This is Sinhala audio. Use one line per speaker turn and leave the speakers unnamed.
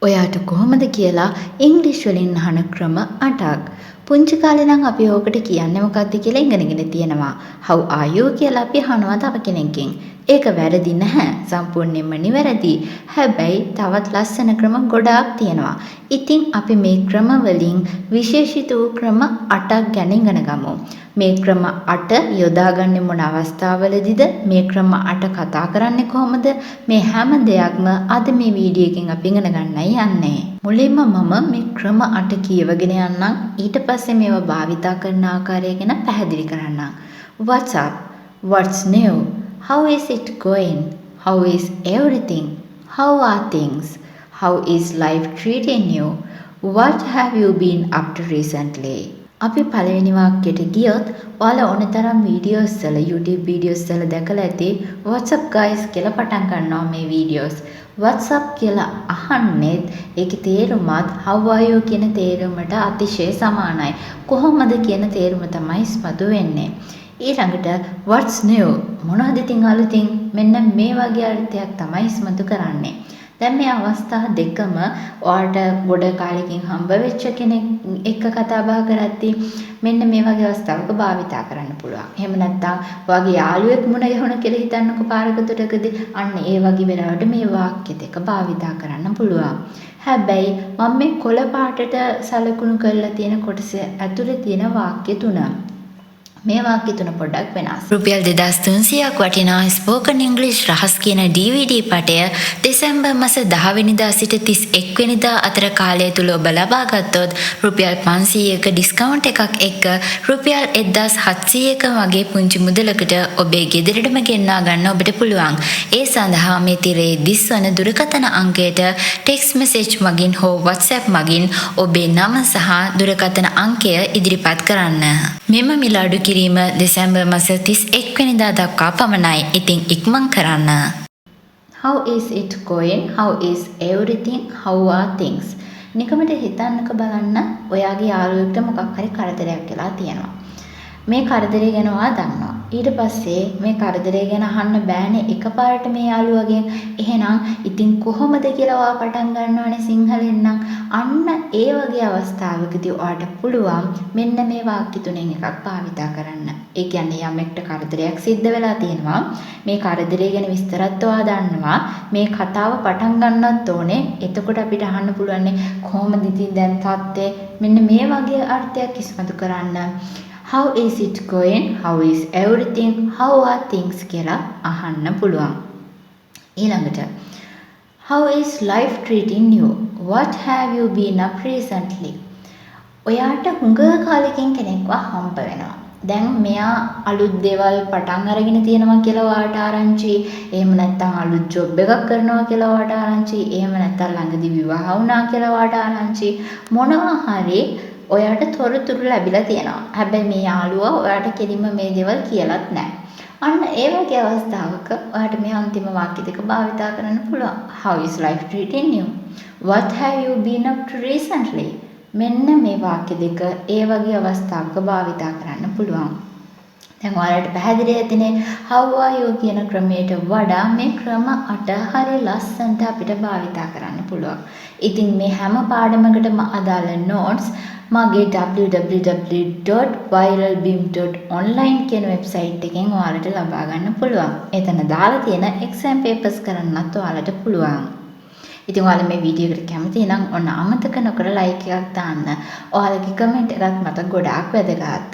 ඔයාට කොහොමද කියලා ඉංග්‍රීසි වලින් අහන ක්‍රම 8ක්. පුංචි කාලේ නම් අපි ඕකට කියන්නේ මොකක්ද කියලා ඉගෙනගෙන තියෙනවා. How are you කියලා අපි අහනවා තව කෙනෙක්ගෙන්. ඒක වැරදි නැහැ. සම්පූර්ණයෙන්ම නිවැරදි. හැබැයි තවත් ලස්සන ක්‍රම ගොඩාක් තියෙනවා. ඉතින් අපි මේ ක්‍රම වලින් විශේෂිත වූ ක්‍රම 8ක් ගැන ඉගෙන ගමු. මේ ක්‍රම 8 යොදාගන්නේ මොන අවස්ථාවලදීද? මේ ක්‍රම 8 කතා කරන්නේ කොහොමද? මේ හැම දෙයක්ම අද මේ වීඩියෝ එකෙන් අපි ඉගෙන ගන්නයි යන්නේ. මුලින්ම මම මේ ක්‍රම 8 කියවගෙන යන්නම්. ඊට පස්සේ මේවා භාවිතා කරන ආකාරය ගැන පැහැදිලි කරන්නම්. What's up? What's new? How is it going? How is everything? How are things? How is life treating you? What have you been up to recently? අපි පළවෙනි වාක්‍යයට ගියොත් ඔයාලා ඕනතරම් වීඩියෝස් වල YouTube වීඩියෝස් වල දැකලා ඇති What's up guys කියලා පටන් ගන්නවා මේ වීඩියෝස්. What's up කියලා අහන්නෙත් ඒකේ තේරුමත් how are you කියන තේරුමට අතිශය සමානයි. කොහොමද කියන තේරුම තමයි ඉස්මතු වෙන්නේ. ඊළඟට what's new මොනවද ඉතින් අලුතින් මෙන්න මේ වගේ අර්ථයක් තමයි ඉස්මතු කරන්නේ. දැන් මේ අවස්ථා දෙකම ඔයාලට ගොඩ කාලෙකින් හම්බ වෙච්ච කෙනෙක් එක්ක කතා බහ කරද්දී මෙන්න මේ වගේ අවස්ථාවක භාවිතා කරන්න පුළුවන්. එහෙම නැත්නම් ඔයාගේ යාළුවෙක් මුණ ගැහුණ කියලා හිතන්නකො පාරකටදී අන්න ඒ වගේ වෙලාවට මේ වාක්‍ය දෙක භාවිතා කරන්න පුළුවන්. හැබැයි මම මේ කොළ පාටට සලකුණු කරලා තියෙන කොටස ඇතුලේ තියෙන වාක්‍ය තුන මේ වාක්‍ය තුන පොඩ්ඩක් වෙනස්. රුපියල් 2300ක් වටිනා ස්පෝකන් ඉංග්‍රීසි රහස් කියන DVD පටය දෙසැම්බර් මාස 10 වෙනිදා සිට 31 වෙනිදා අතර කාලය තුල ඔබ ලබා ගත්තොත් රුපියල් 500ක ඩිස්කවුන්ට් එකක් එක්ක රුපියල් 1700ක වගේ පුංචි මුදලකට ඔබේ ගෙදරටම ගෙන්වා ගන්න ඔබට පුළුවන්. ඒ සඳහා මේ තිරේ දිස්වන දුරකථන අංකයට ටෙක්ස්ට් මෙසේජ් මගින් හෝ WhatsApp මගින් ඔබේ නම සහ දුරකථන අංකය ඉදිරිපත් කරන්න. මෙම මිල අඩු කිරීම දෙසැම්බර් මාස 31 වෙනිදා දක්වා පමණයි. ඉතින් ඉක්මන් කරන්න. How is it going? How is everything? How are things? නිකමට හිතන්නක බලන්න ඔයාගේ යාළුවෙක්ට මොකක් හරි කරදරයක් වෙලා තියෙනවා. මේ කරදරය ගැන ඔයා දන්නවා. ඊට පස්සේ මේ කරදරය ගැන අහන්න බෑනේ එකපාරට මේ යාළුවගෙන්. එහෙනම් ඉතින් කොහොමද කියලා ඔයා පටන් ගන්නවනේ සිංහලෙන් නම්. අන්න ඒ වගේ අවස්ථාවකදී ඔයාට පුළුවන් මෙන්න මේ වාක්‍ය තුනෙන් එකක් භාවිතා කරන්න. ඒ කියන්නේ යමෙක්ට කරදරයක් සිද්ධ වෙලා තියෙනවා. මේ කරදරය ගැන විස්තරත් ඔයා දන්නවා. මේ කතාව පටන් ගන්නත් ඕනේ. එතකොට අපිට අහන්න පුළුවන් කොහොමද ඉතින් දැන් තාත්තේ මෙන්න මේ වගේ අර්ථයක් ඉස්මතු කරන්න. How is it going? How is everything? How are things කියලා අහන්න පුළුවන්. ඊළඟට How is life treating you? What have you been up recently? ඔයාට හුඟ කාලෙකින් කෙනෙක්ව හම්බ වෙනවා. දැන් මෙයා අලුත් දේවල් පටන් අරගෙන තියෙනවා කියලා ඔයාට ආරංචි. එහෙම නැත්නම් අලුත් ජොබ් එකක් කරනවා කියලා ඔයාට ආරංචි. එහෙම නැත්නම් ළඟදී විවාහ වුණා කියලා ඔයාට ආරංචි. මොනවා හරි ඔයාට තොරතුරු ලැබිලා තියෙනවා. හැබැයි මේ යාළුවා ඔයාට කෙලින්ම මේ දේවල් කියලාත් නැහැ. අන්න ඒ වගේ අවස්ථාවක ඔයාට මේ අන්තිම වාක්‍ය දෙක භාවිතා කරන්න පුළුවන්. How is life treating you? What have you been up to recently? මෙන්න මේ වාක්‍ය දෙක ඒ වගේ අවස්ථාවක භාවිතා කරන්න පුළුවන්. දැන් ඔයාලට පැහැදිලි ඇතිනේ how are you කියන ක්‍රමයට වඩා මේ ක්‍රම 8 හරිය ලස්සනට අපිට භාවිතා කරන්න පුළුවන්. ඉතින් මේ හැම පාඩමකටම අදාළ notes මගේ www.viralbeam.online කියන වෙබ්සයිට් එකෙන් ඔයාලට ලබා ගන්න පුළුවන්. එතන දාලා තියෙන exam papers කරන්නත් ඔයාලට පුළුවන්. ඉතින් ඔයාලා මේ වීඩියෝ එකට කැමති නම් ඔන්න අමතක නොකර like එකක් දාන්න. ඔයාලගේ comment එකත් මට ගොඩාක් වැදගත්.